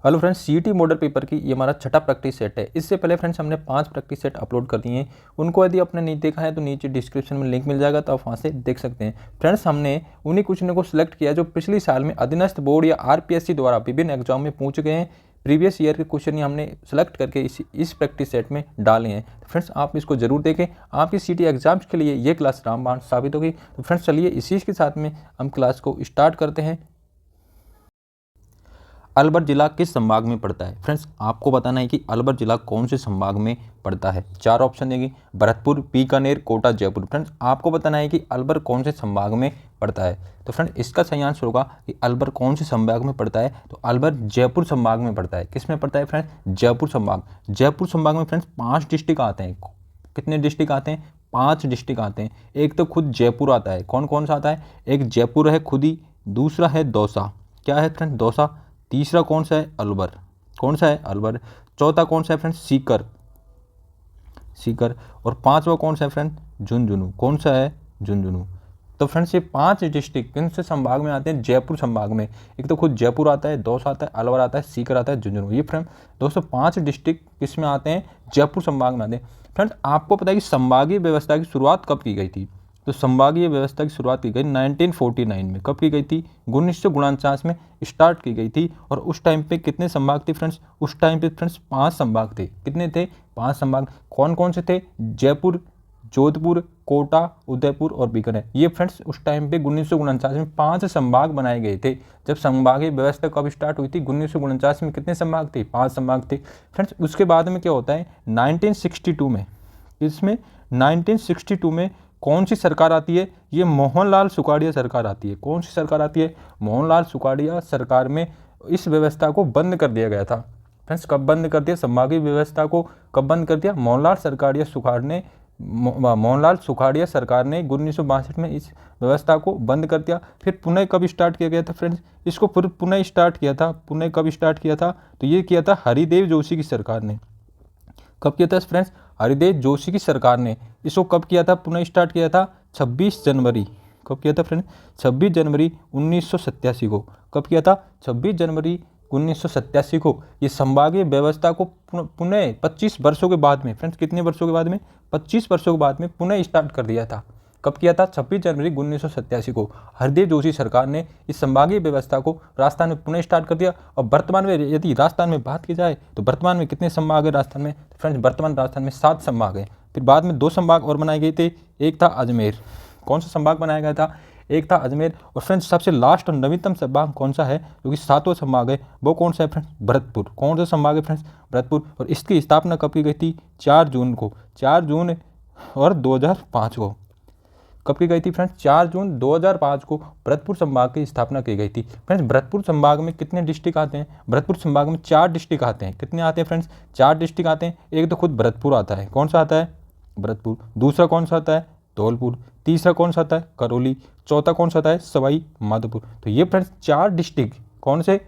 Hello friends, CET model paper की ये हमारा छठा प्रैक्टिस सेट है। इससे पहले फ्रेंड्स हमने 5 प्रैक्टिस सेट अपलोड कर दिए हैं। उनको यदि आपने नहीं देखा है तो नीचे डिस्क्रिप्शन में लिंक मिल जाएगा, तो आप वहाँ से देख सकते हैं। फ्रेंड्स, हमने उन्हीं क्वेश्चनों को सिलेक्ट किया जो पिछले साल में अधीनस्थ बोर्ड या आरपीएससी द्वारा विभिन्न एग्जाम में पूछ गए हैं। प्रीवियस ईयर के क्वेश्चन हमने सेलेक्ट करके इस प्रैक्टिस सेट में डाले हैं। तो फ्रेंड्स, आप इसको जरूर देखें, आपकी सीईटी एग्जाम्स के लिए ये क्लास रामबाण साबित होगी। तो फ्रेंड्स, चलिए इसी के साथ में हम क्लास को स्टार्ट करते हैं। अलवर जिला किस संभाग में पड़ता है? फ्रेंड्स, आपको बताना है कि अलवर जिला कौन से संभाग में पड़ता है। 4 ऑप्शन देंगे, भरतपुर, बीकानेर, कोटा, जयपुर। फ्रेंड्स, आपको बताना है कि अलवर कौन से संभाग में पड़ता है। तो फ्रेंड्स, इसका सही आंसर होगा कि अलवर कौन से संभाग में पड़ता है। तो अलवर जयपुर संभाग में पड़ता है। किस में पड़ता है फ्रेंड्स? जयपुर संभाग। जयपुर संभाग में फ्रेंड्स 5 डिस्ट्रिक्ट आते हैं। कितने डिस्ट्रिक्ट आते हैं? 5 डिस्ट्रिक्ट आते हैं। एक तो खुद जयपुर आता है। कौन कौन सा आता है? एक जयपुर है खुद ही, दूसरा है दौसा। क्या है फ्रेंड्स? दौसा। तीसरा कौन सा है? अलवर। कौन सा है? अलवर। चौथा कौन सा है फ्रेंड्स? सीकर। सीकर। और 5वां कौन सा है फ्रेंड? झुंझुनू। कौन सा है? झुंझुनू। तो फ्रेंड्स, ये 5 डिस्ट्रिक्ट किन से संभाग में आते हैं? जयपुर संभाग में। एक तो खुद जयपुर आता है, दौसा आता है, अलवर आता है, सीकर आता है, झुंझुनू। ये फ्रेंड दोस्तों 5 डिस्ट्रिक्ट किस में आते हैं? जयपुर संभाग में आते हैं। फ्रेंड्स, आपको पता है कि संभागीय व्यवस्था की शुरुआत कब की गई थी? तो संभागीय व्यवस्था की शुरुआत की गई 1949 में। कब की गई थी? 1949 में स्टार्ट की गई थी। और उस टाइम पे कितने संभाग थे फ्रेंड्स? उस टाइम पे फ्रेंड्स 5 संभाग थे। कितने थे? 5 संभाग। कौन कौन से थे? जयपुर, जोधपुर, कोटा, उदयपुर और बीकानेर। ये फ्रेंड्स उस टाइम पे 1949 में 5 संभाग बनाए गए थे। जब संभागीय व्यवस्था कब स्टार्ट हुई थी? 1949 में। कितने संभाग थे? 5 संभाग थे। फ्रेंड्स, उसके बाद में क्या होता है? 1962 में, इसमें 1962 में कौन सी सरकार आती है? ये मोहनलाल सुखाड़िया सरकार आती है। कौन सी सरकार आती है? मोहनलाल सुखाड़िया सरकार में इस व्यवस्था को बंद कर दिया गया था। फ्रेंड्स, कब बंद कर दिया? संभागीय व्यवस्था को कब बंद कर दिया? मोहनलाल सुखाड़िया सरकार ने 1962 में इस व्यवस्था को बंद कर दिया। फिर पुनः कब स्टार्ट किया गया था फ्रेंड्स? इसको पुनः स्टार्ट किया था। पुनः कब स्टार्ट किया था? तो ये किया था हरिदेव जोशी की सरकार ने। कब किया था फ्रेंड्स? हरिदेव जोशी की सरकार ने इसको कब किया था? पुनः स्टार्ट किया था 26 जनवरी। कब किया था फ्रेंड्स? 26 जनवरी 1987 को। कब किया था? 26 जनवरी 1987 को। ये संभागीय व्यवस्था को पुनः 25 वर्षों के बाद में, फ्रेंड्स कितने वर्षों के बाद में? 25 वर्षों के बाद में पुनः स्टार्ट कर दिया था। कब किया था? 26 जनवरी 1987 को हरदेव जोशी सरकार ने इस संभागीय व्यवस्था को राजस्थान में पुनः स्टार्ट कर दिया। और वर्तमान में यदि राजस्थान में बात की जाए तो वर्तमान में कितने संभाग है राजस्थान में? तो फ्रेंड्स, वर्तमान राजस्थान में 7 संभाग है। फिर बाद में 2 संभाग और बनाए गए थे। एक था अजमेर। कौन सा संभाग बनाया गया था? एक था अजमेर। और फ्रेंड्स, सबसे लास्ट और नवीनतम संभाग कौन सा है जो कि 7वां संभाग है? वो कौन सा है फ्रेंड्स? भरतपुर। कौन सा संभाग है फ्रेंड्स? भरतपुर। और इसकी स्थापना कब की गई थी? 4 जून को। 4 जून और 2005 को। कब की गई थी फ्रेंड्स? 4 जून 2005 को भरतपुर संभाग की स्थापना की गई थी। फ्रेंड्स, भरतपुर संभाग में कितने डिस्ट्रिक्ट आते हैं? भरतपुर संभाग में 4 डिस्ट्रिक्ट आते हैं। कितने आते हैं फ्रेंड्स? 4 डिस्ट्रिक्ट आते हैं। एक तो खुद भरतपुर आता है। कौन सा आता है? भरतपुर। दूसरा कौन सा आता है? धौलपुर। तीसरा कौन सा आता है? करौली। चौथा कौन सा आता है? सवाई माधोपुर। तो ये फ्रेंड्स 4 डिस्ट्रिक्ट कौन से?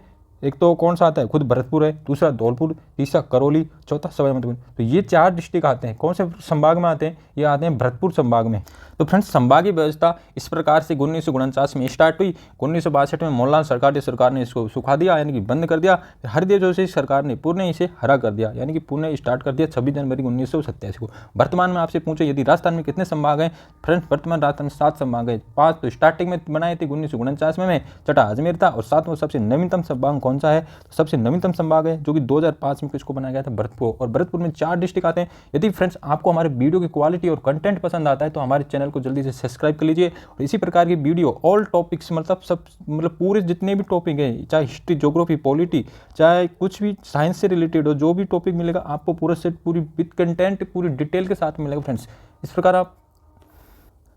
एक तो कौन सा आता है? खुद भरतपुर है, दूसरा धौलपुर, तीसरा करौली, चौथा सवाई माधोपुर। तो ये 4 डिस्ट्रिक्ट आते हैं। कौन से संभाग में आते हैं? ये आते हैं भरतपुर संभाग में। तो फ्रेंड्स, संभागीय व्यवस्था इस प्रकार से 1949 में स्टार्ट हुई। 1962 में मोहनलाल सरकार ने इसको सुखा दिया, यानी कि बंद कर दिया। हरदेव जोशी सरकार ने पुनः इसे हरा कर दिया, यानी कि पुनः स्टार्ट कर दिया 26 जनवरी 1987 को। वर्तमान में आपसे पूछे यदि राजस्थान में कितने संभाग हैं? फ्रेंड्स, वर्तमान राजस्थान में 7 संभाग है। 5 तो स्टार्टिंग में बनाए थे 1949 में, छठा अजमेर था। और 7वां सबसे नवीनतम संभाग कौन सा है? तो सबसे नवीनतम संभाग है जो कि 2005 में किसको बनाया गया था? भरतपुर। और भरतपुर में 4 डिस्ट्रिक्ट आते हैं। यदि फ्रेंड्स आपको हमारे वीडियो की क्वालिटी और कंटेंट पसंद आता है तो हमारे चैनल को जल्दी से सब्सक्राइब कर लीजिए। और इसी प्रकार की वीडियो ऑल टॉपिक्स मतलब पूरे जितने भी टॉपिक हैं, चाहे हिस्ट्री, ज्योग्राफी, पॉलिटी, चाहे कुछ भी साइंस से रिलेटेड हो, जो भी टॉपिक मिलेगा आपको पूरा सेट पूरी विद कंटेंट पूरी डिटेल के साथ मिलेगा फ्रेंड्स। इस प्रकार आप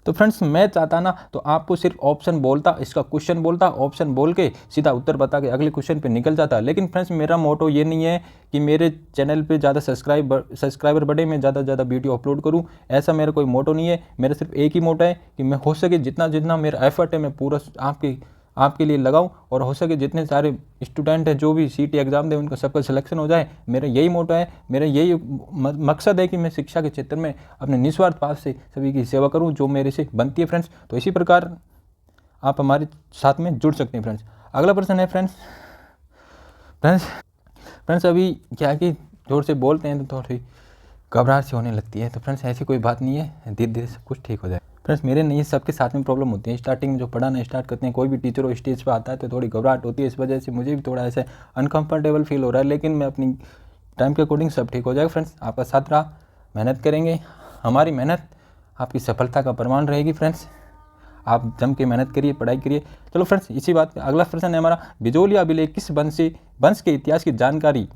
तो फ्रेंड्स, मैं चाहता ना तो आपको सिर्फ ऑप्शन बोलता, इसका क्वेश्चन बोलता, ऑप्शन बोल के सीधा उत्तर बता के अगले क्वेश्चन पे निकल जाता। लेकिन फ्रेंड्स, मेरा मोटो ये नहीं है कि मेरे चैनल पे ज़्यादा सब्सक्राइबर बढ़े, मैं ज़्यादा से ज़्यादा वीडियो अपलोड करूँ। ऐसा मेरा कोई मोटो नहीं है। मेरा सिर्फ एक ही मोटो है कि मैं हो सके जितना मेरा एफर्ट है मैं पूरा आपके लिए लगाऊं। और हो सके जितने सारे स्टूडेंट हैं जो भी सीईटी एग्जाम दें उनका सबका सिलेक्शन हो जाए। मेरा यही मोटो है, मेरा यही मकसद है कि मैं शिक्षा के क्षेत्र में अपने निस्वार्थ भाव से सभी की सेवा करूं जो मेरे से बनती है फ्रेंड्स। तो इसी प्रकार आप हमारे साथ में जुड़ सकते हैं फ्रेंड्स। अगला प्रश्न है फ्रेंड्स फ्रेंड्स अभी क्या है कि जोर से बोलते हैं तो थोड़ी घबराहट सी होने लगती है। तो फ्रेंड्स ऐसी कोई बात नहीं है, धीरे धीरे सब कुछ ठीक हो जाए। फ्रेंड्स मेरे नहीं, सबके साथ में प्रॉब्लम होती है। स्टार्टिंग में जो पढ़ाना स्टार्ट करते हैं, कोई भी टीचर वो स्टेज पे आता है तो थोड़ी घबराहट होती है। इस वजह से मुझे भी थोड़ा ऐसे अनकंफर्टेबल फील हो रहा है, लेकिन मैं अपनी टाइम के अकॉर्डिंग सब ठीक हो जाएगा। फ्रेंड्स आपका साथ रहा, मेहनत करेंगे, हमारी मेहनत आपकी सफलता का प्रमाण रहेगी। फ्रेंड्स आप जम के मेहनत करिए, पढ़ाई करिए। चलो फ्रेंड्स इसी बात पे अगला प्रश्न है हमारा, बिजोलिया अभिलेख किस वंश के इतिहास की जानकारी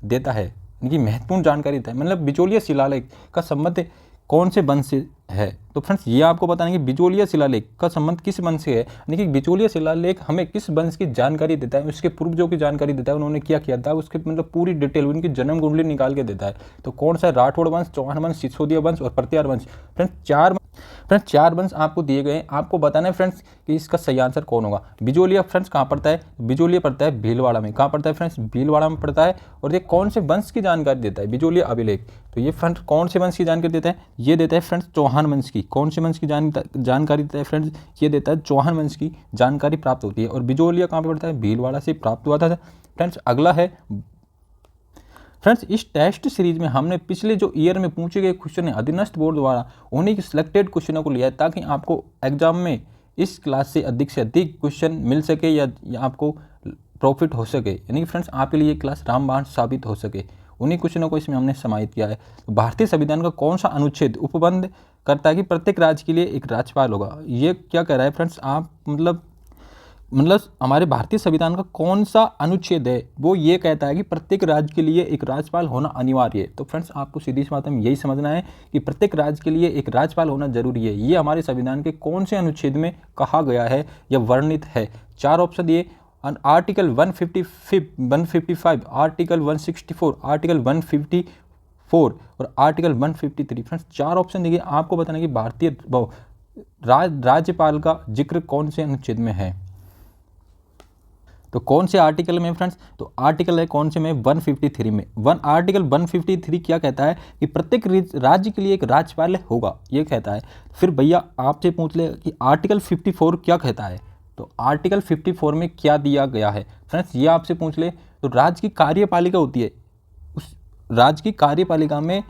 देता है, इनकी महत्वपूर्ण जानकारी देता है। मतलब बिजोलिया शिलालेख का संबंध कौन से वंश से है। तो फ्रेंड्स ये आपको बताना है कि बिजोलिया शिलालेख का संबंध किस वंश से है, यानी कि बिजोलिया शिलालेख हमें किस वंश की जानकारी देता है, उसके पूर्वजों की जानकारी देता है, उन्होंने क्या किया था, उसके मतलब पूरी डिटेल, उनकी जन्म कुंडली निकाल के देता है। तो कौन सा है, राठौड़ वंश, चौहान वंश, सिसोदिया वंश और प्रत्यार वंश। फ्रेंड्स चार वंश आपको दिए गए हैं, आपको बताना है फ्रेंड्स कि इसका सही आंसर कौन होगा। बिजोलिया फ्रेंड्स कहाँ पड़ता है, बिजोलिया पड़ता है भीलवाड़ा में। कहाँ पड़ता है फ्रेंड्स, भीलवाड़ा में पड़ता है। और ये कौन से वंश की जानकारी देता है, बिजोलिया अभिलेख। तो ये फ्रेंड्स कौन से वंश की जानकारी देता है, ये देता है फ्रेंड्स चौहान वंश की। कौन से वंश की जानकारी देता है फ्रेंड्स, ये देता है चौहान वंश की जानकारी प्राप्त होती है। और बिजोलिया कहाँ पर पड़ता है, भीलवाड़ा से प्राप्त हुआ था। फ्रेंड्स अगला है, फ्रेंड्स इस टेस्ट सीरीज में हमने पिछले जो ईयर में पूछे गए क्वेश्चन है अधीनस्थ बोर्ड द्वारा, उन्हीं के सिलेक्टेड क्वेश्चनों को लिया है, ताकि आपको एग्जाम में इस क्लास से अधिक क्वेश्चन मिल सके या आपको प्रॉफिट हो सके, यानी कि फ्रेंड्स आपके लिए ये क्लास रामबाण साबित हो सके। उन्हीं क्वेश्चनों को इसमें हमने समाहित किया है। तो भारतीय संविधान का कौन सा अनुच्छेद उपबंध करता है कि प्रत्येक राज्य के लिए एक राज्यपाल होगा। ये क्या कह रहा है फ्रेंड्स, आप मतलब हमारे भारतीय संविधान का कौन सा अनुच्छेद है, वो ये कहता है कि प्रत्येक राज्य के लिए एक राज्यपाल होना अनिवार्य है। तो फ्रेंड्स आपको सीधी सी बात में यही समझना है कि प्रत्येक राज्य के लिए एक राज्यपाल होना जरूरी है। ये हमारे संविधान के कौन से अनुच्छेद में कहा गया है या वर्णित है। चार ऑप्शन दिए, आर्टिकल 155, आर्टिकल 164, आर्टिकल 154 और आर्टिकल 153। फ्रेंड्स चार ऑप्शन दिए, आपको बताना कि भारतीय राज्यपाल का जिक्र कौन से अनुच्छेद में है। तो कौन से आर्टिकल में फ्रेंड्स, तो आर्टिकल है कौन से में, 153 में। आर्टिकल 153 क्या कहता है कि प्रत्येक राज्य के लिए एक राज्यपाल होगा, ये कहता है। फिर भैया आपसे पूछ ले कि आर्टिकल 54 क्या कहता है। तो आर्टिकल 54 में क्या दिया गया है फ्रेंड्स, ये आपसे पूछ ले। तो राज्य की कार्यपालिका होती है, उस राज्य की कार्यपालिका में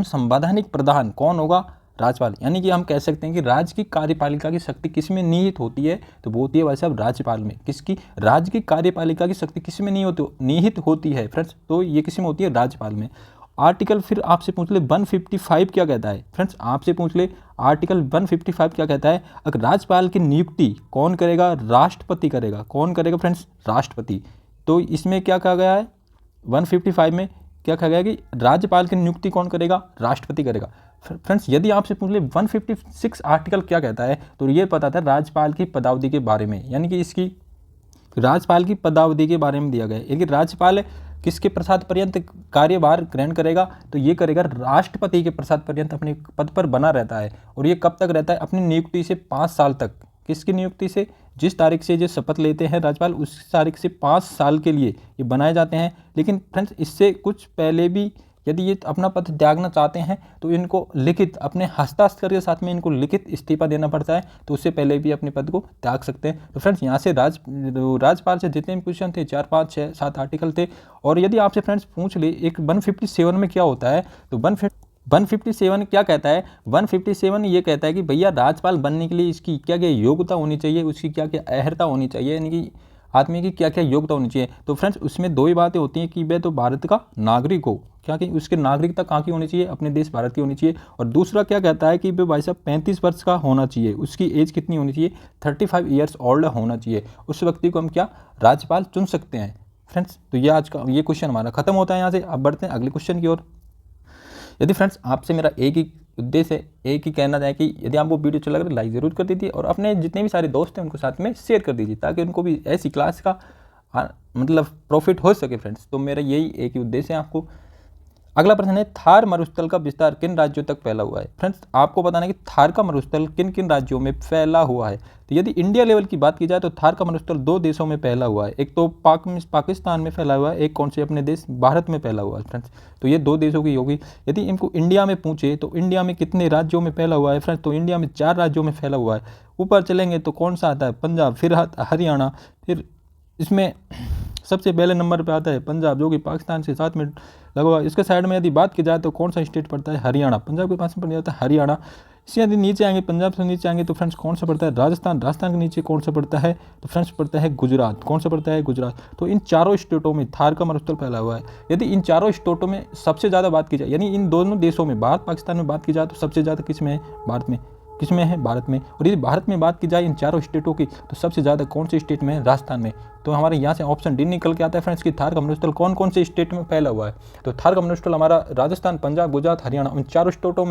संवैधानिक प्रधान कौन होगा, राज्यपाल। यानी कि हम कह सकते हैं कि राज्य की कार्यपालिका की शक्ति किस में निहित होती है, तो वो होती है भाई साहब राज्यपाल में। किसकी, राज्य की कार्यपालिका की शक्ति किस में निहित होती है फ्रेंड्स, तो ये किस में होती है, राज्यपाल में। आर्टिकल फिर आपसे पूछ ले 155 क्या कहता है फ्रेंड्स, आपसे पूछ ले आर्टिकल 155 क्या कहता है। अगर राज्यपाल की नियुक्ति कौन करेगा, राष्ट्रपति करेगा। कौन करेगा फ्रेंड्स, राष्ट्रपति। तो इसमें क्या कहा गया है, 155 में क्या कहा गया कि राज्यपाल की नियुक्ति कौन करेगा, राष्ट्रपति करेगा। फ्रेंड्स यदि आपसे पूछ ले 156 आर्टिकल क्या कहता है, तो ये पता था राज्यपाल की पदावधि के बारे में, यानी कि इसकी राज्यपाल की पदावधि के बारे में दिया गया है कि राज्यपाल किसके प्रसाद पर्यंत कार्यभार ग्रहण करेगा, तो ये करेगा राष्ट्रपति के प्रसाद पर्यंत अपने पद पर बना रहता है। और ये कब तक रहता है, अपनी नियुक्ति से 5 साल तक। किसकी नियुक्ति से, जिस तारीख से ये शपथ लेते हैं राज्यपाल, उस तारीख से 5 साल के लिए ये बनाए जाते हैं। लेकिन फ्रेंड्स इससे कुछ पहले भी यदि ये अपना पद त्यागना चाहते हैं तो इनको लिखित अपने हस्ताक्षर के साथ में इनको लिखित इस्तीफा देना पड़ता है, तो उससे पहले भी अपने पद को त्याग सकते हैं। तो फ्रेंड्स यहाँ से राज्यपाल से जितने भी क्वेश्चन थे 4, 5, 6, 7 आर्टिकल थे। और यदि आपसे फ्रेंड्स पूछ ले एक 157 में क्या होता है, तो 157 क्या कहता है, 157 ये कहता है कि भैया राज्यपाल बनने के लिए इसकी क्या क्या योग्यता होनी चाहिए, उसकी क्या क्या अहर्ता होनी चाहिए, यानी कि आदमी की क्या क्या योग्यता होनी चाहिए। तो फ्रेंड्स उसमें 2 ही बातें होती हैं कि वह तो भारत का नागरिक हो, क्या कि उसकी नागरिकता कहाँ की होनी चाहिए, अपने देश भारत की होनी चाहिए। और दूसरा क्या कहता है कि वह भाई साहब 35 वर्ष का होना चाहिए, उसकी एज कितनी होनी चाहिए, 35 ईयर्स ओल्ड होना चाहिए। उस व्यक्ति को हम क्या राज्यपाल चुन सकते हैं फ्रेंड्स। तो ये आज का ये क्वेश्चन हमारा खत्म होता है यहाँ से। अब बढ़ते हैं अगले क्वेश्चन की ओर। यदि फ्रेंड्स आपसे मेरा एक ही उद्देश्य है, एक ही कहना है कि यदि आपको वीडियो अच्छा लग रहा है लाइक ज़रूर कर दीजिए और अपने जितने भी सारे दोस्त हैं उनको साथ में शेयर कर दीजिए, ताकि उनको भी ऐसी क्लास का मतलब प्रॉफिट हो सके फ्रेंड्स। तो मेरा यही एक ही उद्देश्य है आपको। अगला प्रश्न है, थार मरुस्थल का विस्तार किन राज्यों तक फैला हुआ है। फ्रेंड्स आपको बताना है कि थार का मरुस्थल किन किन राज्यों में फैला हुआ है। तो यदि इंडिया लेवल की बात की जाए तो थार का मरुस्थल 2 देशों में फैला हुआ है, एक तो पाकिस्तान में फैला हुआ है, एक कौन से अपने देश भारत में फैला हुआ है फ्रेंड्स। तो ये 2 देशों की होगी। यदि इनको इंडिया में पूछे तो इंडिया में कितने राज्यों में फैला हुआ है फ्रेंड्स, तो इंडिया में 4 राज्यों में फैला हुआ है। ऊपर चलेंगे तो कौन सा आता है, पंजाब, फिर हरियाणा, फिर इसमें सबसे पहले नंबर पे आता है पंजाब, जो कि पाकिस्तान से 7 मिनट लगा हुआ। इसके साइड में यदि बात की जाए तो कौन सा स्टेट पड़ता है? हरियाणा। पंजाब के पास में पड़ जाता है हरियाणा। इससे यदि नीचे आएंगे, पंजाब से नीचे आएंगे तो फ्रेंड्स कौन सा पड़ता है? राजस्थान। राजस्थान के नीचे कौन सा पड़ता है? तो फ्रेंड्स पड़ता है गुजरात। कौन सा पड़ता है? गुजरात। तो इन चारों स्टेटों में थार का मरुस्थल फैला हुआ है। यदि इन चारों स्टेटों में सबसे ज़्यादा बात की जाए, यानी इन दोनों देशों में, भारत पाकिस्तान में बात की जाए तो सबसे ज़्यादा किस में है? भारत में। किस में है? भारत में। और यदि भारत में बात की जाए इन चारों स्टेटों की, तो सबसे ज़्यादा कौन से स्टेट में है? राजस्थान में। तो हमारे यहाँ से ऑप्शन डी निकल के आता है फ्रेंड्स कि थार का मरुस्थल कौन कौन से स्टेट में फैला हुआ है। तो थार का मरुस्थल हमारा राजस्थान, पंजाब, गुजरात, हरियाणा, उन चारों स्टेटों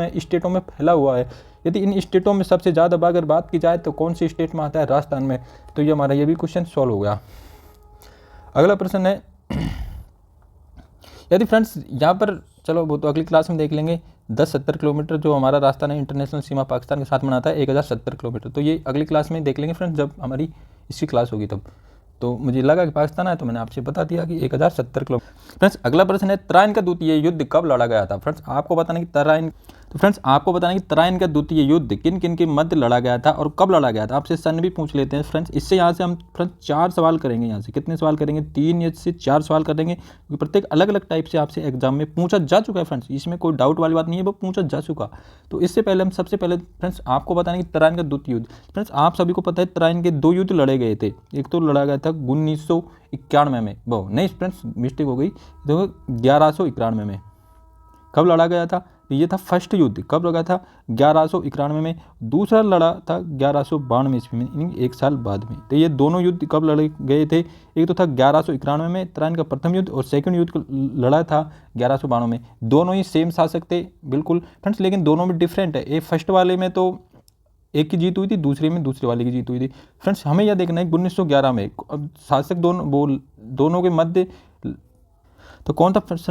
में फैला हुआ है। यदि इन स्टेटों में सबसे ज़्यादा अगर बात की जाए तो कौन से स्टेट में आता है? राजस्थान में। तो ये हमारा ये भी क्वेश्चन सॉल्व हो गया। अगला प्रश्न है, यदि फ्रेंड्स यहाँ पर, चलो वो तो अगली क्लास में देख लेंगे, 10-70 किलोमीटर जो हमारा रास्ता है इंटरनेशनल सीमा पाकिस्तान के साथ बनाता है 1070 किलोमीटर। तो ये अगली क्लास में देख लेंगे फ्रेंड्स, जब हमारी इसकी क्लास होगी तब। तो मुझे लगा कि पाकिस्तान है तो मैंने आपसे बता दिया कि 1070 किलोमीटर। फ्रेंड्स अगला प्रश्न है, तराइन का द्वितीय युद्ध कब लड़ा गया था? फ्रेंड्स आपको बताना कि तराइन का द्वितीय युद्ध किन किन के मध्य लड़ा गया था और कब लड़ा गया था? आपसे सन भी पूछ लेते हैं फ्रेंड्स। इससे यहाँ से हम फ्रेंड्स 4 सवाल करेंगे। यहाँ से कितने सवाल करेंगे? 3 या से 4 सवाल करेंगे, क्योंकि प्रत्येक अलग अलग टाइप से आपसे एग्जाम में पूछा जा चुका है फ्रेंड्स। इसमें कोई डाउट वाली बात नहीं है, वो पूछा जा चुका। तो इससे पहले हम सबसे पहले फ्रेंड्स आपको बताना कि तराइन का द्वितीय युद्ध, फ्रेंड्स आप सभी को पता है तराइन के 2 युद्ध लड़े गए थे। एक तो लड़ा गया था 1991 में, वो नहीं फ्रेंड्स मिस्टेक हो गई, तो 1191 में। कब लड़ा गया था? ये था फर्स्ट युद्ध। कब लगा था? 1191 में। दूसरा लड़ा था 1192 ईस्वी में, यानी 1 साल बाद में। तो ये दोनों युद्ध कब लड़े गए थे? एक तो था 1191 में तराइन का प्रथम युद्ध, और सेकंड युद्ध लड़ा था 1192 में। दोनों ही सेम शासक थे बिल्कुल फ्रेंड्स, लेकिन दोनों में डिफरेंट है। ये फर्स्ट वाले में तो एक की जीत हुई थी, दूसरे में दूसरे वाले की जीत हुई थी फ्रेंड्स। हमें यह देखना है 1911 में अब शासक दोनों के मध्य तो कौन था फ्रेंड्स?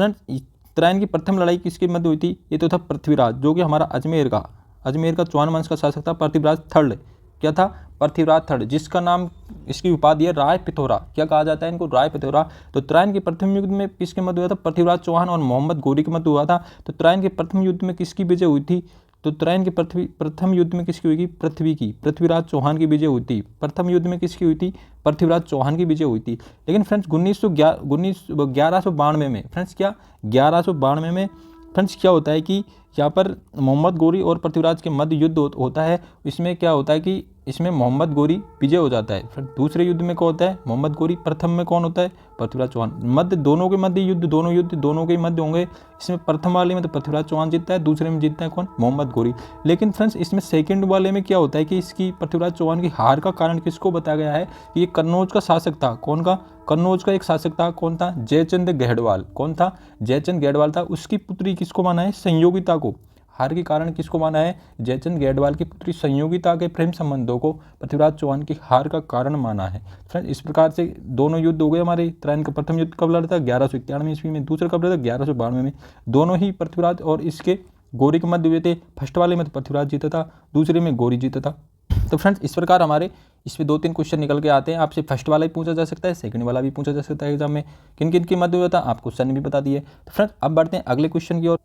तराइन की प्रथम लड़ाई किसके मध्य हुई थी? ये तो था पृथ्वीराज, जो कि हमारा अजमेर का चौहान वंश का शासक था, पृथ्वीराज थर्ड। क्या था? पृथ्वीराज थर्ड, जिसका नाम, इसकी उपाधि है राय पिथौरा। क्या कहा जाता है इनको? राय पिथौरा। तो तराइन के प्रथम युद्ध में किसके मध्य हुआ था? पृथ्वीराज चौहान और मोहम्मद गोरी के मध्य हुआ था। तो तराइन के प्रथम युद्ध में किसकी विजय हुई थी? तो तराइन के प्रथम युद्ध में किसकी हुई? पृथ्वीराज चौहान की विजय हुई थी। प्रथम युद्ध में किसकी हुई थी? पृथ्वीराज चौहान की विजय हुई थी। लेकिन फ्रेंड्स 1192 में फ्रेंड्स, क्या 1192 में फ्रेंड्स क्या होता है कि यहाँ पर मोहम्मद गोरी और पृथ्वीराज के मध्य युद्ध होता है। इसमें क्या होता है कि इसमें मोहम्मद गोरी विजय हो जाता है। फिर दूसरे युद्ध में कौन होता है? मोहम्मद गोरी। प्रथम में कौन होता है? पृथ्वीराज चौहान। मध्य दोनों के मध्य युद्ध, दोनों के मध्य होंगे। इसमें प्रथम वाले में तो पृथ्वीराज चौहान जीतता है, दूसरे में जीतता है कौन? मोहम्मद गोरी। लेकिन फ्रेंड्स इसमें सेकंड वाले में क्या होता है कि इसकी पृथ्वीराज चौहान की हार का कारण किसको बताया गया है? ये कन्नौज का शासक था। कौन का? कन्नौज का एक शासक था। कौन था? जयचंद गढ़वाल। कौन था? जयचंद गढ़वाल था। उसकी पुत्री किसको माना है? संयोगिता को। हार के कारण किसको माना है? जयचंद गढ़वाल की पुत्री संयोगिता के प्रेम संबंधों को पृथ्वीराज चौहान की हार का कारण माना है। फ्रेंड्स इस प्रकार से दोनों युद्ध हो गए हमारे। तराइन का प्रथम युद्ध कब लड़ा था? 1191 ईस्वी में। दूसरा कब लड़ा था? 1192 में। दोनों ही पृथ्वीराज और इसके गोरी के मध्य हुए थे। फर्स्ट वाले में तो पृथ्वीराज जीता था, दूसरे में गोरी जीता था। तो फ्रेंड्स इस प्रकार हमारे इसमें 2-3 क्वेश्चन निकल के आते हैं। आपसे फर्स्ट वाला भी पूछा जा सकता है, सेकंड वाला भी पूछा जा सकता है एग्जाम में। किन किन के मध्य हुआ था आपको क्वेश्चन भी बता दिए। तो फ्रेंड्स अब बढ़ते हैं अगले क्वेश्चन की ओर।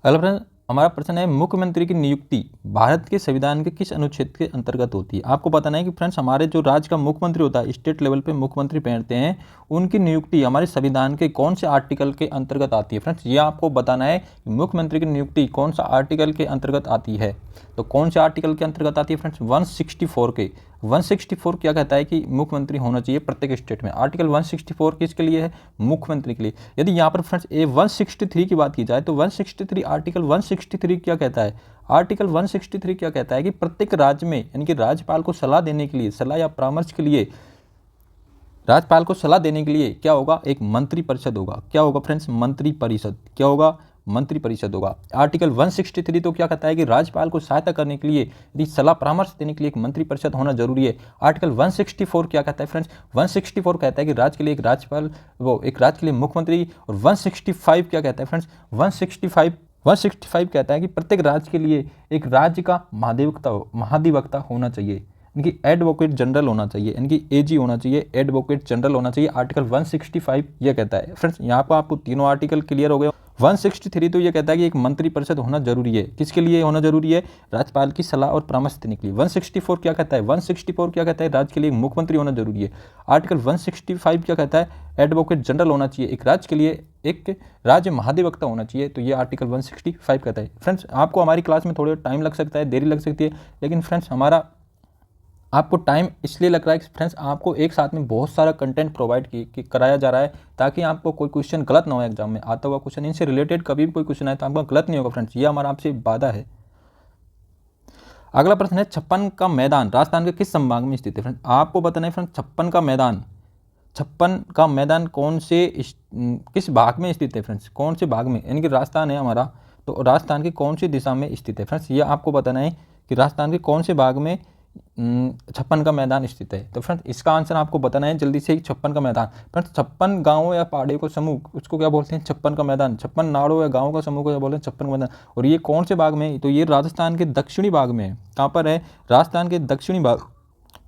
अगला प्रश्न हमारा प्रश्न है, मुख्यमंत्री की नियुक्ति भारत के संविधान के किस अनुच्छेद के अंतर्गत होती है? आपको बताना है कि फ्रेंड्स हमारे जो राज्य का मुख्यमंत्री होता है, स्टेट लेवल पे मुख्यमंत्री बैठते हैं, उनकी नियुक्ति हमारे संविधान के कौन से आर्टिकल के अंतर्गत आती है? फ्रेंड्स ये आपको बताना है कि मुख्यमंत्री की नियुक्ति कौन सा आर्टिकल के अंतर्गत आती है। तो कौन से आर्टिकल के अंतर्गत आती है फ्रेंड्स? 164 के। 164 क्या कहता है कि मुख्यमंत्री होना चाहिए प्रत्येक स्टेट में। आर्टिकल 164 किसके लिए है? मुख्यमंत्री के लिए। यदि यहाँ पर फ्रेंड्स 163 की बात की जाए तो 163 आर्टिकल 163 क्या कहता है? आर्टिकल 163 क्या कहता है कि प्रत्येक राज्य में, यानी कि राज्यपाल को सलाह देने के लिए, सलाह या परामर्श के लिए, राज्यपाल को सलाह देने के लिए क्या होगा? एक मंत्री परिषद होगा। क्या होगा फ्रेंड्स? मंत्री परिषद। क्या होगा? मंत्री परिषद होगा। आर्टिकल 163 तो क्या कहता है कि राज्यपाल को सहायता करने के लिए, यदि सलाह परामर्श देने के लिए एक मंत्री परिषद होना जरूरी है। आर्टिकल 164 क्या कहता है फ्रेंड्स? 164 कहता है कि राज्य के लिए एक राज्यपाल, एक राज्य के लिए मुख्यमंत्री। और 165 क्या कहता है फ्रेंड्स? 165 कहता है कि प्रत्येक राज्य के लिए एक राज्य का महाधिवक्ता होना चाहिए। इनकी एडवोकेट जनरल होना चाहिए, इनकी एजी होना चाहिए, एडवोकेट जनरल होना चाहिए। आर्टिकल 165 ये कहता है। फ्रेंड्स यहाँ पर आपको तीनों आर्टिकल क्लियर हो गए। 163 तो ये कहता है कि एक मंत्री परिषद होना जरूरी है। किसके लिए होना जरूरी है? राज्यपाल की सलाह और परामर्श देने के लिए। 164 क्या कहता है? 164 क्या कहता है? राज्य के लिए मुख्यमंत्री होना जरूरी है। आर्टिकल 165 क्या कहता है? एडवोकेट जनरल होना चाहिए, एक राज्य के लिए एक राज्य महाधिवक्ता होना चाहिए। तो ये आर्टिकल 165 कहता है। फ्रेंड्स आपको हमारी क्लास में थोड़ा टाइम लग सकता है, देरी लग सकती है, लेकिन फ्रेंड्स हमारा आपको टाइम इसलिए लग रहा है कि फ्रेंड्स आपको एक साथ में बहुत सारा कंटेंट प्रोवाइड कराया जा रहा है, ताकि आपको कोई क्वेश्चन गलत ना हो एग्जाम में आता हुआ क्वेश्चन, इनसे रिलेटेड कभी भी कोई क्वेश्चन आए तो आपका गलत नहीं होगा फ्रेंड्स, ये हमारा आपसे वादा है। अगला प्रश्न है 56 का मैदान राजस्थान के किस संभाग में स्थित है? फ्रेंड्स आपको बताना है फ्रेंड्स 56 का मैदान कौन से किस भाग में स्थित है? फ्रेंड्स कौन से भाग में, यानी कि राजस्थान है हमारा, तो राजस्थान की कौन सी दिशा में स्थित है? फ्रेंड्स ये आपको बताना है कि राजस्थान के कौन से भाग में 56 का मैदान स्थित है। तो फ्रेंड्स इसका आंसर आपको बताना है जल्दी से। 56 का मैदान फ्रेंड्स 56 गांवों या पहाड़ियों का समूह, उसको क्या बोलते हैं? 56 का मैदान। 56 नाड़ों या गांवों का समूह को क्या बोलते हैं? 56 का मैदान। और ये कौन से भाग में है? तो ये राजस्थान के दक्षिणी भाग में है। कहाँ पर है? राजस्थान के दक्षिणी भाग।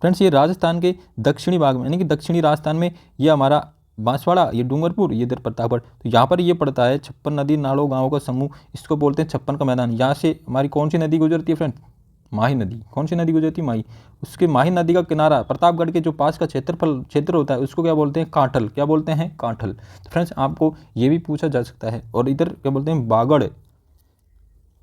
फ्रेंड्स ये राजस्थान के दक्षिणी भाग में, यानी कि दक्षिणी राजस्थान में ये हमारा बांसवाड़ा, ये डूंगरपुर, ये इधर प्रतापगढ़, तो यहाँ पर ये पड़ता है 56 नदी नालों गाँवों का समूह, इसको बोलते हैं 56 का मैदान। यहाँ से हमारी कौन सी नदी गुजरती है फ्रेंड्स? माही नदी। कौन सी नदी गुजरती है? माही। उसके माही नदी का किनारा प्रतापगढ़ के जो पास का क्षेत्र होता है उसको क्या बोलते हैं? कांठल। क्या बोलते हैं? कांठल। तो फ्रेंड्स आपको ये भी पूछा जा सकता है। और इधर क्या बोलते हैं? बागड़।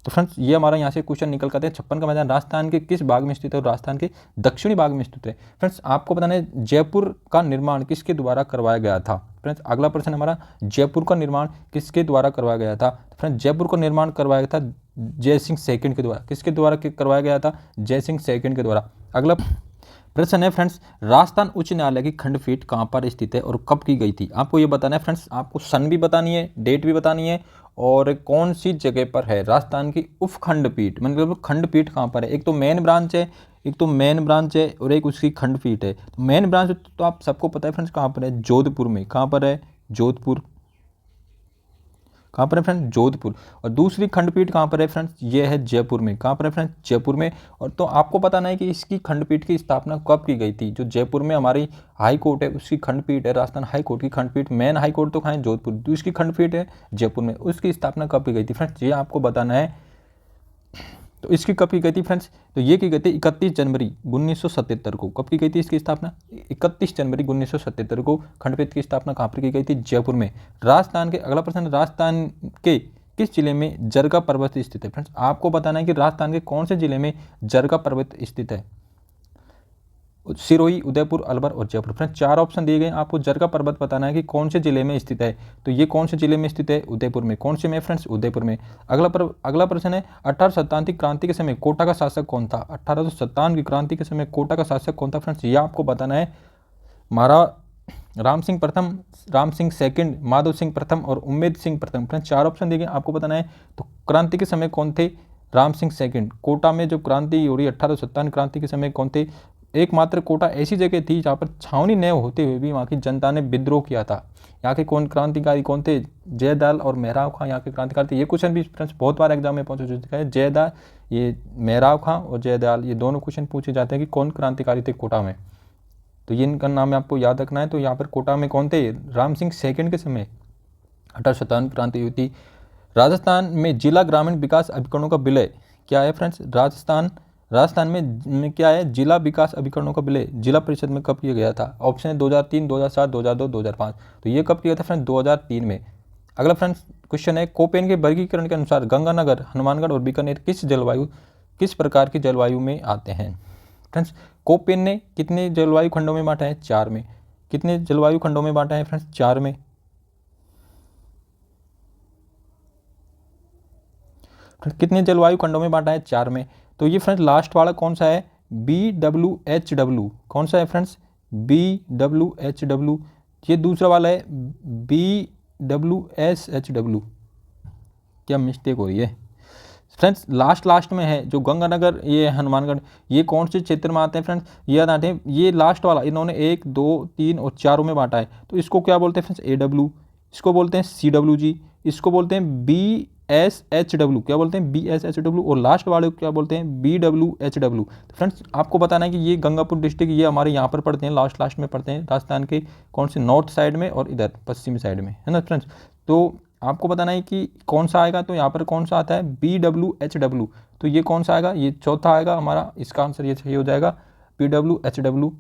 तो फ्रेंड्स ये हमारा यहाँ से क्वेश्चन निकल कर है 56 का मैदान राजस्थान के किस भाग में स्थित है? राजस्थान के दक्षिणी भाग में स्थित है। फ्रेंड्स आपको बताना है जयपुर का निर्माण किसके द्वारा करवाया गया था? फ्रेंड्स अगला प्रश्न हमारा जयपुर का निर्माण किसके द्वारा करवाया गया था? फ्रेंड्स जयपुर का निर्माण करवाया गया था जय सिंह सेकंड के द्वारा। किसके द्वारा करवाया गया था? जय सिंह सेकंड के द्वारा। अगला प्रश्न है फ्रेंड्स राजस्थान उच्च न्यायालय की खंडपीठ कहाँ पर स्थित है और कब की गई थी? आपको ये बताना है फ्रेंड्स, आपको सन भी बतानी है, डेट भी बतानी है, और कौन सी जगह पर है राजस्थान की उप खंडपीठ, मतलब खंडपीठ कहाँ पर है। एक तो मेन ब्रांच है, और एक उसकी खंडपीठ है। तो मेन ब्रांच तो आप सबको पता है फ्रेंड्स कहाँ पर है? जोधपुर में। कहाँ पर है? जोधपुर। कहाँ पर है फ्रेंड्स? जोधपुर। और दूसरी खंडपीठ कहाँ पर है फ्रेंड्स? ये है जयपुर में। कहाँ पर है फ्रेंड्स? जयपुर में। और तो आपको बताना है कि इसकी खंडपीठ की स्थापना कब की गई थी। जो जयपुर में हमारी हाई कोर्ट है उसकी खंडपीठ है राजस्थान हाई कोर्ट की खंडपीठ। मेन हाई कोर्ट तो कहाँ है? जोधपुर। दूसरी खंडपीठ है जयपुर में, उसकी स्थापना कब की गई थी फ्रेंड्स? ये आपको बताना है। तो इसकी कब की गई थी फ्रेंड्स? तो ये की गई थी 31 जनवरी 1977 को। कब की गई थी इसकी स्थापना? 31 जनवरी 1977 को खंडपीठ की स्थापना कहाँ पर की गई थी? जयपुर में। राजस्थान के अगला प्रश्न, राजस्थान के किस जिले में जरगा पर्वत स्थित है? फ्रेंड्स आपको बताना है कि राजस्थान के कौन से जिले में जरगा पर्वत स्थित है। सिरोही, उदयपुर, अलवर और जयपुर। फ्रेंड्स 4 ऑप्शन दिए गए, आपको जरगा पर्वत बताना है कि कौन से जिले में स्थित है। तो ये कौन से जिले में स्थित है? उदयपुर में। कौन से में फ्रेंड्स? उदयपुर में। अगला प्रश्न है 1857 की क्रांति के समय कोटा का शासक कौन था? 1857 की क्रांति के समय कोटा का शासक कौन था फ्रेंड्स? ये आपको बताना है। हमारा राम सिंह प्रथम, राम सिंह सेकंड, माधव सिंह प्रथम और उम्मेद सिंह प्रथम। फ्रेंड्स 4 ऑप्शन दिए गए, आपको बताना है। तो क्रांति के समय कौन थे? राम सिंह सेकंड। कोटा में जो क्रांति हो रही है 1857 क्रांति के समय कौन थे? एकमात्र कोटा ऐसी जगह थी जहाँ पर छावनी न होते हुए भी वहाँ की जनता ने विद्रोह किया था। यहाँ के कौन क्रांतिकारी कौन थे? जयदाल और मेहराब खां यहाँ के क्रांतिकारी थे। ये क्वेश्चन भी फ्रेंड्स बहुत बार एग्जाम में पहुंच चुका है। जयदाल, ये मेहराब खां और जयदयाल, ये दोनों क्वेश्चन पूछे जाते हैं कि कौन क्रांतिकारी थे कोटा में। तो ये इनका नाम आपको याद रखना है। तो यहाँ पर कोटा में कौन थे? राम सिंह सेकंड के समय 1857 क्रांति हुई थी। राजस्थान में जिला ग्रामीण विकास अभिकरणों का विलय क्या है फ्रेंड्स? राजस्थान में क्या है? जिला विकास अभिकरणों का विलय जिला परिषद में कब किया गया था? ऑप्शन है 2003, 2007, 2002, 2005। तो ये कब किया था फ्रेंड्स? 2003 में। अगला फ्रेंड्स क्वेश्चन है कोपेन के वर्गीकरण के अनुसार गंगानगर, हनुमानगढ़ और बीकानेर किस प्रकार की जलवायु में आते हैं? फ्रेंड्स कोपेन ने कितने जलवायु खंडों में बांटा है? 4 में। कितने जलवायु खंडों में बांटा है फ्रेंड्स? 4 में। कितने जलवायु खंडों में बांटा है? 4 में। तो ये फ्रेंड्स लास्ट वाला कौन सा है? BWHW। कौन सा है फ्रेंड्स? BWHW। ये दूसरा वाला है BWSHW। क्या मिस्टेक हो रही है फ्रेंड्स? लास्ट में है जो गंगानगर, ये हनुमानगढ़, ये कौन से क्षेत्र में आते हैं फ्रेंड्स? ये आते हैं, ये लास्ट वाला इन्होंने 1, 2, 3 और 4 में बांटा है। तो इसको क्या बोलते हैं फ्रेंड्स? AW। इसको बोलते हैं CWG। इसको बोलते हैं BSHW, क्या बोलते हैं BSHW, और लास्ट वाले को क्या बोलते हैं BWHW। तो फ्रेंड्स आपको बताना है कि ये गंगापुर डिस्ट्रिक्ट ये हमारे यहाँ पर पड़ते हैं, लास्ट में पड़ते हैं राजस्थान के कौन से नॉर्थ साइड में और इधर पश्चिमी साइड में, है ना फ्रेंड्स। तो आपको बताना है कि कौन सा आएगा, तो यहाँ पर कौन सा आता है BWHW, तो ये कौन सा आएगा, ये चौथा आएगा हमारा, इसका आंसर ये सही हो जाएगा BWHW।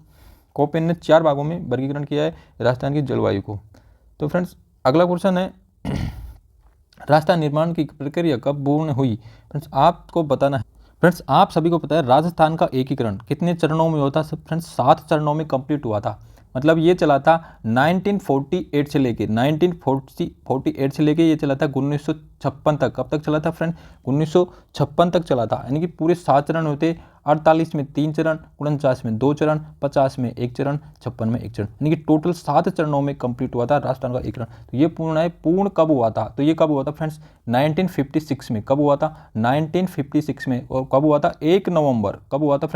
कोपेन ने 4 भागों में वर्गीकरण किया है राजस्थान की जलवायु को। तो फ्रेंड्स अगला क्वेश्चन है राजस्थान निर्माण की प्रक्रिया कब पूर्ण हुई। फ्रेंड्स आपको बताना है, फ्रेंड्स आप सभी को पता है राजस्थान का एकीकरण कितने चरणों में होता है। फ्रेंड्स 7 चरणों में कंप्लीट हुआ था, मतलब ये चला था 1948 से लेके 1948 से लेके ये चला था 1956 तक। कब तक चला था फ्रेंड, 1956 तक चला था। यानी कि पूरे 7 चरण होते, 48 में 3 चरण, 49 में 2 चरण, 50 में 1 चरण, 56 में 1 चरण, यानी कि टोटल 7 चरणों में कंप्लीट हुआ था राजस्थान का एकीकरण। तो ये पूर्ण कब हुआ था, तो ये कब हुआ था फ्रेंड्स 1956 में। कब हुआ था 1956 में, और कब हुआ था 1 नवंबर, कब हुआ था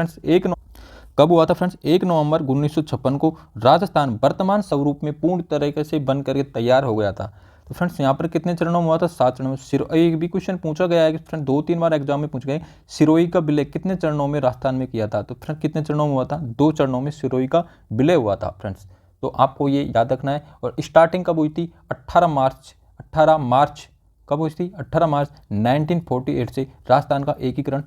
फ्रेंड्स 1 नवंबर 1956 को राजस्थान वर्तमान स्वरूप में पूर्ण तरीके से बन करके तैयार हो गया था। तो फ्रेंड्स यहाँ पर कितने चरणों में हुआ था, 7 चरणों में। एक भी क्वेश्चन पूछा गया है कि फ्रेंड 2-3 बार एग्जाम में पूछ गए, सिरोही का विलय कितने चरणों में राजस्थान में किया था। तो फ्रेंड कितने चरणों में हुआ था, 2 चरणों में सिरोही का विलय हुआ था फ्रेंड्स। तो आपको ये याद रखना है। और स्टार्टिंग कब हुई थी, 18 मार्च कब हुई थी, 18 मार्च 1948 से राजस्थान का एकीकरण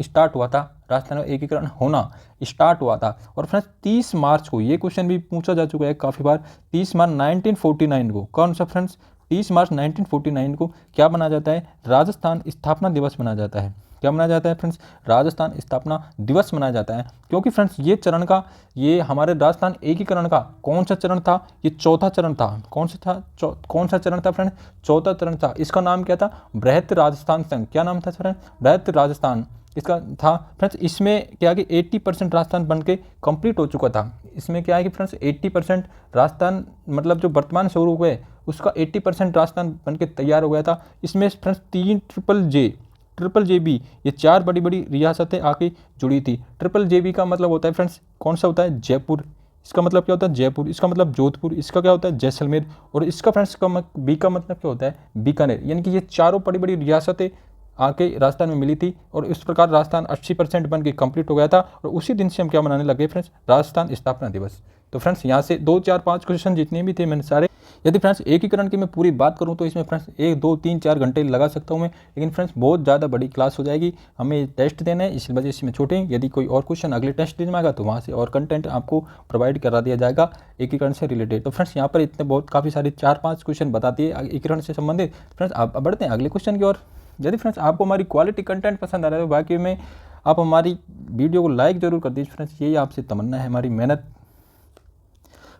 स्टार्ट हुआ था, राजस्थान में एकीकरण होना स्टार्ट हुआ था। और फ्रेंड्स 30 मार्च को, ये क्वेश्चन भी पूछा जा चुका है काफ़ी बार, 30 मार्च 1949 को, कौन सा फ्रेंड्स 30 मार्च 1949 को क्या मनाया जाता है, राजस्थान स्थापना दिवस मनाया जाता है। क्या मनाया जाता है फ्रेंड्स, राजस्थान स्थापना दिवस मनाया जाता है। क्योंकि फ्रेंड्स ये हमारे राजस्थान एकीकरण का कौन सा चरण था, ये चौथा चरण था। कौन सा चरण था फ्रेंड, चौथा चरण था। इसका नाम क्या था, बृहत राजस्थान संघ। क्या नाम था फ्रेंड, बृहत राजस्थान इसका था फ्रेंड्स। इसमें क्या है कि 80% राजस्थान बन के कंप्लीट हो चुका था। इसमें क्या है कि फ्रेंड्स 80% राजस्थान, मतलब जो वर्तमान स्वरूप है उसका 80% राजस्थान बन के तैयार हो गया था। इसमें फ्रेंड्स 3 ट्रिपल JB, ये 4 बड़ी बड़ी रियासतें आके जुड़ी थी। ट्रिपल JB का मतलब होता है फ्रेंड्स कौन सा होता है, जयपुर। इसका मतलब क्या होता है, जयपुर। इसका मतलब जोधपुर। इसका क्या होता है, जैसलमेर। और इसका फ्रेंड्स बी का मतलब क्या होता है, बीकानेर। यानी कि ये चारों बड़ी बड़ी रियासतें आके राजस्थान में मिली थी, और इस प्रकार राजस्थान 80% बन के कंप्लीट हो गया था। और उसी दिन से हम क्या मनाने लगे फ्रेंड्स, राजस्थान स्थापना दिवस। तो फ्रेंड्स यहाँ से 2, 4, 5 क्वेश्चन जितने भी थे मैंने सारे, यदि फ्रेंड्स एकीकरण की मैं पूरी बात करूं तो इसमें फ्रेंड्स 1, 2, 3, 4 घंटे लगा सकता हूं मैं, लेकिन फ्रेंड्स बहुत ज़्यादा बड़ी क्लास हो जाएगी, हमें टेस्ट देना है, इस वजह से मैं छोटे। यदि कोई और क्वेश्चन अगले टेस्ट दिन में आएगा तो वहाँ से और कंटेंट आपको प्रोवाइड करा दिया जाएगा एकीकरण से रिलेटेड। तो फ्रेंड्स यहाँ पर इतने काफ़ी सारे 4-5 क्वेश्चन बता दिए एकीकरण से संबंधित। फ्रेंड्स आप बढ़ते हैं अगले क्वेश्चन की ओर। यदि फ्रेंड्स आपको हमारी क्वालिटी कंटेंट पसंद आ रहा है तो बाकी में आप हमारी वीडियो को लाइक जरूर कर दीजिए फ्रेंड्स, यही आपसे तमन्ना है, हमारी मेहनत।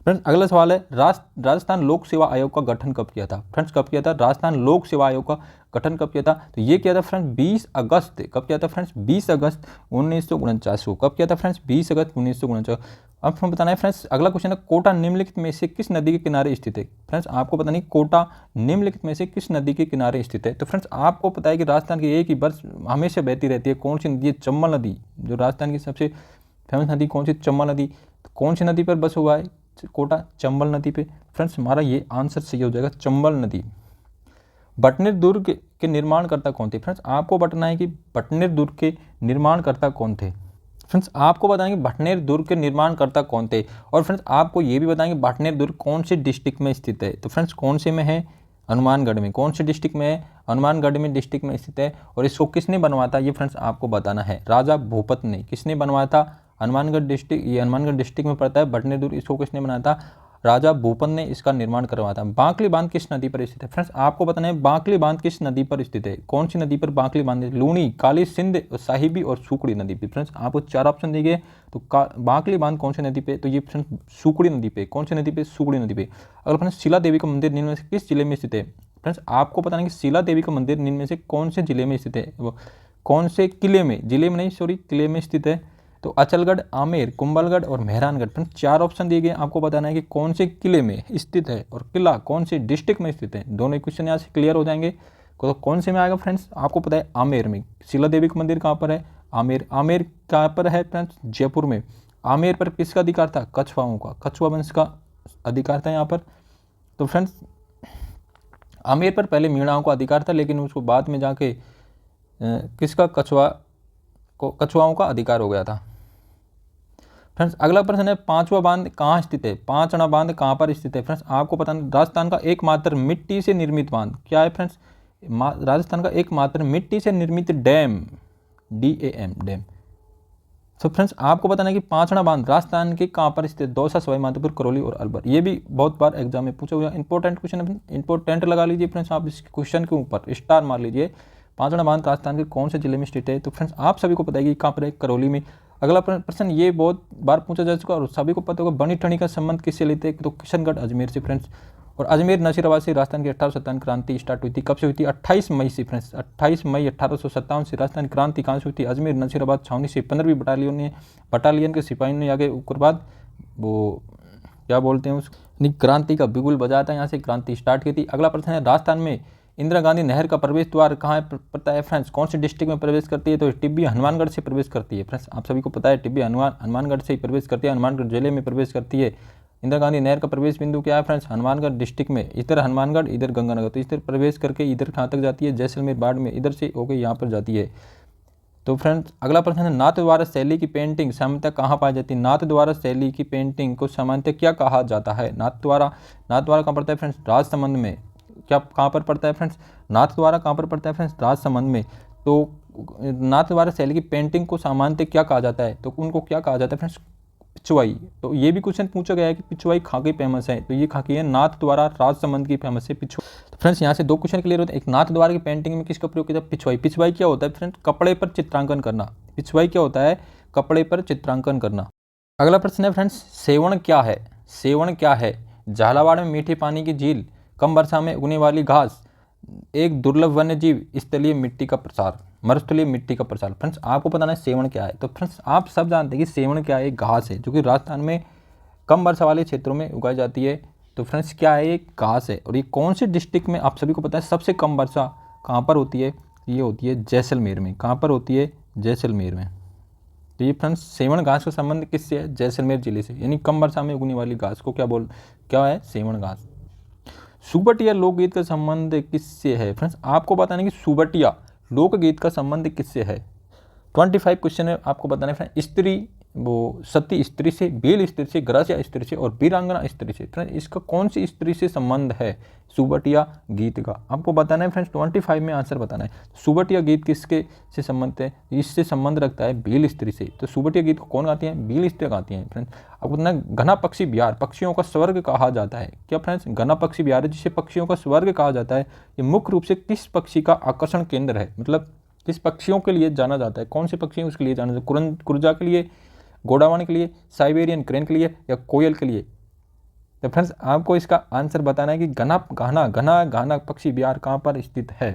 फ्रेंड्स अगला सवाल है, राजस्थान लोक सेवा आयोग का गठन कब किया था। फ्रेंड्स कब किया था, राजस्थान लोक सेवा आयोग का गठन कब किया था, तो ये किया था फ्रेंड्स 20 अगस्त। कब किया था फ्रेंड्स, 20 अगस्त 1949 को। कब किया था फ्रेंड्स, 20 अगस्त 1949। अब हमें बताना है फ्रेंड्स, अगला क्वेश्चन है, कोटा निम्नलिखित में से किस नदी के किनारे स्थित है। फ्रेंड्स आपको पता नहीं कोटा निम्नलिखित में से किस नदी के किनारे स्थित है। तो फ्रेंड्स आपको पता है कि राजस्थान की एक ही बर्स हमेशा बहती रहती है, कौन सी नदी है, चंबल नदी। जो राजस्थान की सबसे फेमस नदी कौन सी, चंबल नदी। तो कौन सी नदी पर बस हुआ है कोटा, चंबल नदी पे। फ्रेंड्स हमारा ये आंसर सही हो जाएगा, चंबल नदी। बटनेर दुर्ग के निर्माणकर्ता कौन थे। फ्रेंड्स आपको बताना है कि बटनेर दुर्ग के निर्माणकर्ता कौन थे। फ्रेंड्स आपको बताएंगे बटनेर दुर्ग के निर्माणकर्ता कौन थे। और फ्रेंड्स आपको ये भी बताएंगे बटनेर दुर्ग कौन से डिस्ट्रिक्ट में स्थित है। तो फ्रेंड्स कौन से में है, हनुमानगढ़ में। कौन से डिस्ट्रिक्ट में है, हनुमानगढ़ में डिस्ट्रिक्ट में स्थित है। और इसको किसने बनवाया था, ये फ्रेंड्स आपको बताना है, राजा भूपत ने। किसने बनवाया था, हनुमानगढ़ डिस्ट्रिक्ट, ये हनुमानगढ़ डिस्ट्रिक्ट में पड़ता है बटनेर दुर्ग। इसको किसने बनाया था, राजा भूपत ने इसका निर्माण करवाया था। बांकली बांध किस नदी पर स्थित है। फ्रेंड्स आपको बताना है बांकली बांध किस नदी पर स्थित है। कौन सी नदी पर बांकली बांध है, लूणी, काली सिंध, साहिबी और सुकड़ी नदी पे। फ्रेंड्स आपको 4 ऑप्शन दिए गए, तो बांकली बांध कौन सी नदी पे, तो ये फ्रेंड्स सुकड़ी नदी पे। कौन सी नदी पे, सुकड़ी नदी पे। अगर फ्रेंड्स शिला देवी का मंदिर निम्न में से किस जिले में स्थित है। फ्रेंड्स आपको बताना है कि शिला देवी का मंदिर निम्न में से कौन से जिले में स्थित है, कौन से किले में, जिले में नहीं सॉरी किले में स्थित है। तो अचलगढ़, आमेर, कुंभलगढ़ और मेहरानगढ़। फ्रेंड्स 4 ऑप्शन दिए गए, आपको बताना है कि कौन से किले में स्थित है और किला कौन से डिस्ट्रिक्ट में स्थित है। दोनों क्वेश्चन यहाँ से क्लियर हो जाएंगे। तो कौन से में आएगा फ्रेंड्स, आपको पता है आमेर में। शिला देवी का मंदिर कहाँ पर है, आमेर। आमेर कहाँ पर है फ्रेंड्स, जयपुर में। आमेर पर किसका अधिकार था, कछवाओं का, कछुआ वंश का अधिकार था यहाँ पर। तो फ्रेंड्स आमेर पर पहले मीणाओं का अधिकार था, लेकिन उसको बाद में जाके किसका, कछुआओं का अधिकार हो गया था। फ्रेंड्स अगला प्रश्न है, पांचवा बांध कहाँ स्थित है? पांचना बांध कहाँ पर स्थित है? फ्रेंड्स आपको पता है राजस्थान का एकमात्र मिट्टी से निर्मित बांध क्या है? फ्रेंड्स राजस्थान का एकमात्र मिट्टी से निर्मित डैम, DAM डैम। तो फ्रेंड्स आपको बताना है कि पांचना बांध राजस्थान के कहाँ पर स्थित? दौसा, सवाई माधोपुर, करौली और अलवर। ये भी बहुत बार एग्जाम में पूछा हुआ इंपॉर्टेंट क्वेश्चन है, इंपॉर्टेंट लगा लीजिए फ्रेंड्स, आप इस क्वेश्चन के ऊपर स्टार मार लीजिए। पांचना बांध राजस्थान के कौन से जिले में स्थित है? तो फ्रेंड्स आप सभी को पता है कि कहाँ पर है, करौली में। अगला प्रश्न ये बहुत बार पूछा जा चुका और सभी को पता होगा, बनी ठनी का संबंध किससे लेते हैं? तो किशनगढ़ अजमेर से फ्रेंड्स। और अजमेर नशीराबाद से राजस्थान की 1857 क्रांति स्टार्ट हुई थी। कब से हुई थी? 28 मई से फ्रेंड्स, 28 मई 1857 से राजस्थान क्रांति कहाँ से हुई थी? अजमेर नशीराबाद छावनी से। 15वीं बटालियन के सिपाहियों ने आगे उसके बाद वो क्या बोलते हैं उस क्रांति का बिगुल बजाया था, यहाँ से क्रांति स्टार्ट की थी। अगला प्रश्न है, राजस्थान में इंदिरा गांधी नहर का प्रवेश द्वार कहाँ पड़ता है? फ्रेंड्स कौन से डिस्ट्रिक्ट में प्रवेश करती है? तो टिब्बी हनुमानगढ़ से प्रवेश करती है। फ्रेंड्स आप सभी को पता है टिब्बी हनुमानगढ़ से ही प्रवेश करती है, हनुमानगढ़ जिले में प्रवेश करती है। इंदिरा गांधी नहर का प्रवेश बिंदु क्या है? फ्रेंड्स हनुमानगढ़ डिस्ट्रिक्ट में, इधर हनुमानगढ़ इधर गंगानगर, तो इधर प्रवेश करके इधर कहाँ तक जाती है? जैसलमेर बाढ़ में, इधर से होकर यहाँ पर जाती है। तो फ्रेंड्स अगला प्रश्न है, नाथद्वारा शैली की पेंटिंग सामान्यतः कहाँ पाई जाती है? नाथद्वारा शैली की पेंटिंग को सामान्यतः क्या कहा जाता है? नाथद्वारा कहाँ पड़ता है फ्रेंड्स? राजसमंद में। क्या कहाँ पर पड़ता है फ्रेंड्स? नाथद्वारा कहाँ पर पड़ता है फ्रेंड्स? राजसमंद में। तो नाथद्वारा शैली की पेंटिंग को सामान्यतः क्या कहा जाता है? तो उनको क्या कहा जाता है फ्रेंड्स? पिछवाई। तो ये भी क्वेश्चन पूछा गया है कि पिछवाई खाकी फेमस है, तो ये खाकी है नाथद्वारा राजसमंद की फेमस है पिछवाई। तो फ्रेंड्स यहाँ से दो क्वेश्चन क्लियर होते हैं। एक, नाथद्वारा की पेंटिंग में किसका प्रयोग किया? पिछवाई। पिछवाई क्या होता है फ्रेंड्स? कपड़े पर चित्रांकन करना। पिछवाई क्या होता है? कपड़े पर चित्रांकन करना। अगला प्रश्न है फ्रेंड्स, सेवण क्या है? सेवण क्या है? झालावाड़ में मीठे पानी की झील, कम वर्षा में उगने वाली घास, एक दुर्लभ वन्य जीव, स्थलीय मिट्टी का प्रसार, मरुस्थलीय मिट्टी का प्रसार। फ्रेंड्स आपको बताना है सेवण क्या है। तो फ्रेंड्स आप सब जानते हैं कि सेवण क्या है? घास है, जो कि राजस्थान में कम वर्षा वाले क्षेत्रों में उगाई जाती है। तो फ्रेंड्स क्या है? ये घास है। और ये कौन से डिस्ट्रिक्ट में, आप सभी को पता है सबसे कम वर्षा कहाँ पर होती है? ये होती है जैसलमेर में। कहाँ पर होती है? जैसलमेर में। तो ये फ्रेंड्स सेवण घास का संबंध किससे है? जैसलमेर जिले से, यानी कम वर्षा में उगने वाली घास को क्या है? सेवण घास। सुबटिया लोकगीत का संबंध किससे है? फ्रेंड्स आपको बताना है कि सुबटिया लोकगीत का संबंध किससे है। 25 क्वेश्चन है, आपको बताना है फ्रेंड। स्त्री, वो सती स्त्री से, बेल स्त्री से, ग्रासिया स्त्री से और वीरांगना स्त्री से। फ्रेंड इसका कौन सी स्त्री से संबंध है? सुबटिया गीत का आपको बताना है फ्रेंड्स। 25 में आंसर बताना है। सुबटिया गीत किसके से संबंध है? इससे संबंध रखता है बेल स्त्री से। तो सुबटिया गीत को कौन गाती है? बेल स्त्री गाती है। फ्रेंड्स आपको बताना है, घना पक्षी बिहार पक्षियों का स्वर्ग कहा जाता है। क्या फ्रेंड्स? घना पक्षी बिहार है जिसे पक्षियों का स्वर्ग कहा जाता है। ये मुख्य रूप से किस पक्षी का आकर्षण केंद्र है? मतलब किस पक्षियों के लिए जाना जाता है? कौन से पक्षी उसके लिए जाना जाता है? कुरजा के लिए, गोडावान के लिए, साइबेरियन क्रेन के लिए या कोयल के लिए? तो फ्रेंड्स आपको इसका आंसर बताना है कि घना पक्षी बिहार कहाँ पर स्थित है।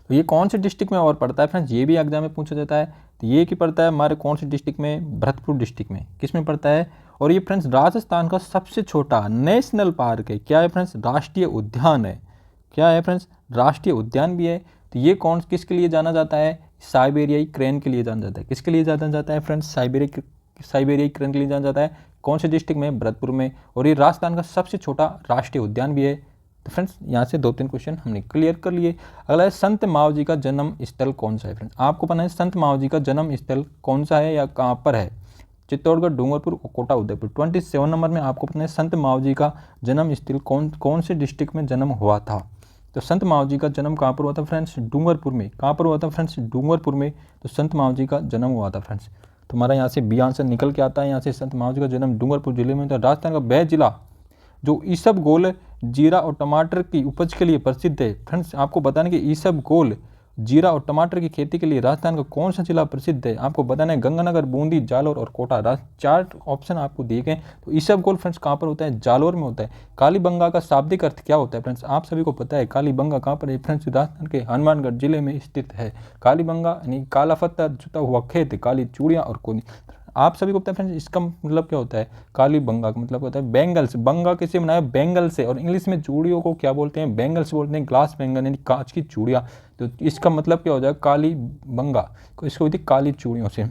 तो ये कौन से डिस्ट्रिक्ट में और पड़ता है फ्रेंड्स? ये भी एग्जाम में पूछा जाता है। तो ये की पड़ता है हमारे कौन से डिस्ट्रिक्ट में? भरतपुर डिस्ट्रिक्ट में। किस में पड़ता है? और ये फ्रेंड्स राजस्थान का सबसे छोटा नेशनल पार्क है। क्या है फ्रेंड्स? राष्ट्रीय उद्यान है। क्या है फ्रेंड्स? राष्ट्रीय उद्यान भी है। तो ये कौन किसके लिए जाना जाता है? साइबेरियाई क्रेन के लिए जाना जाता है। किसके लिए जाना जाता है फ्रेंड्स? साइबेरियाई क्रेन के लिए जाना जाता है। कौन से डिस्ट्रिक्ट में? भरतपुर में। और ये राजस्थान का सबसे छोटा राष्ट्रीय उद्यान भी है। तो फ्रेंड्स यहाँ से 2-3 क्वेश्चन हमने क्लियर कर लिए। अगला है, संत मावजी का जन्म स्थल कौन सा है? फ्रेंड्स आपको पता है संत मावजी का जन्म स्थल कौन सा है या कहाँ पर है? चित्तौड़गढ़, डूंगरपुर, कोटा, उदयपुर। 27 नंबर में आपको पता है संत मावजी का जन्म स्थल कौन से डिस्ट्रिक्ट में जन्म हुआ था? तो संत मावजी का जन्म कहाँ पर हुआ था फ्रेंड्स? डूंगरपुर में। कहाँ पर हुआ था फ्रेंड्स? डूंगरपुर में। तो संत मावजी का जन्म हुआ था फ्रेंड्स। तो हमारा यहाँ से बी आंसर निकल के आता है। यहाँ से संत मावजी का जन्म डूंगरपुर जिले में था। राजस्थान का वह जिला जो ईसबगोल, जीरा और टमाटर की उपज के लिए प्रसिद्ध है। फ्रेंड्स आपको बताना कि ईसबगोल, जीरा और टमाटर की खेती के लिए राजस्थान का कौन सा जिला प्रसिद्ध है? आपको बताना है गंगानगर, बूंदी, जालोर और कोटा। 4 ऑप्शन आपको दिए गए। तो ईसबगोल फ्रेंड्स कहाँ पर होता है? जालोर में होता है। कालीबंगा का शाब्दिक अर्थ क्या होता है फ्रेंड्स? आप सभी को पता है कालीबंगा कहाँ पर है फ्रेंड्स? राजस्थान के हनुमानगढ़ जिले में स्थित है। कालीबंगा यानी काला पत्थर, जुता हुआ खेत, काली चूड़ियाँ और कोनी। आप सभी को पता है फ्रेंड्स इसका मतलब क्या होता है? कालीबंगा का मतलब होता है बैंगल्स। बंगा किससे बनाया? बैंगल से। और इंग्लिश में चूड़ियों को क्या बोलते हैं? बैंगल्स बोलते हैं। ग्लास बैंगल यानी कांच की चूड़ियाँ। तो इसका मतलब क्या हो जाएगा? कालीबंगा को इसको होती है काली चूड़ियों से।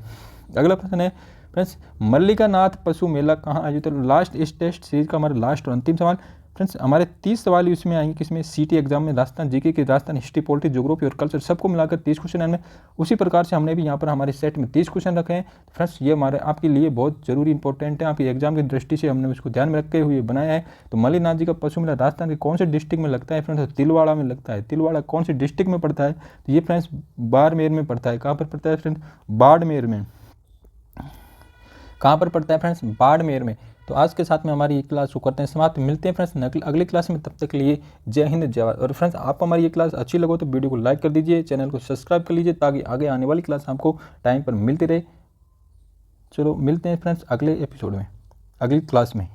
अगला प्रश्न है फ्रेंड्स, मल्लिका नाथ पशु मेला कहाँ आयोजित? तो लास्ट इस टेस्ट सीरीज का हमारा लास्ट और अंतिम सवाल, फ्रेंड्स हमारे 30 सवाल इसमें आएंगे, किसमें सीटी एग्जाम में राजस्थान जीके की, राजस्थान हिस्ट्री, पॉलिटी, ज्योग्राफी और कल्चर सबको मिलाकर 30 क्वेश्चन है। उसी प्रकार से हमने भी यहाँ पर हमारे सेट में 30 क्वेश्चन रखे हैं। फ्रेंड्स ये हमारे आपके लिए बहुत जरूरी इंपॉर्टेंट है, आपके एग्जाम की दृष्टि से हमने उसको ध्यान में रखते हुए बनाया है। तो मल्लीनाथ जी का पशु मेला राजस्थान के कौन से डिस्ट्रिक्ट में लगता है फ्रेंड्स? तिलवाड़ा में लगता है। तिलवाड़ा कौन से डिस्ट्रिक्ट में पड़ता है? तो ये फ्रेंड्स बाड़मेर में पड़ता है। कहाँ पर पड़ता है फ्रेंड्स? बाड़मेर में। कहाँ पर पड़ता है फ्रेंड्स? बाड़मेर में। तो आज के साथ में हमारी ये क्लास को करते हैं समाप्त। मिलते हैं फ्रेंड्स अगली क्लास में, तब तक के लिए जय हिंद जय भारत। और फ्रेंड्स आपको हमारी ये क्लास अच्छी लगे तो वीडियो को लाइक कर दीजिए, चैनल को सब्सक्राइब कर लीजिए, ताकि आगे आने वाली क्लास आपको टाइम पर मिलती रहे। चलो मिलते हैं फ्रेंड्स अगले एपिसोड में, अगली क्लास में।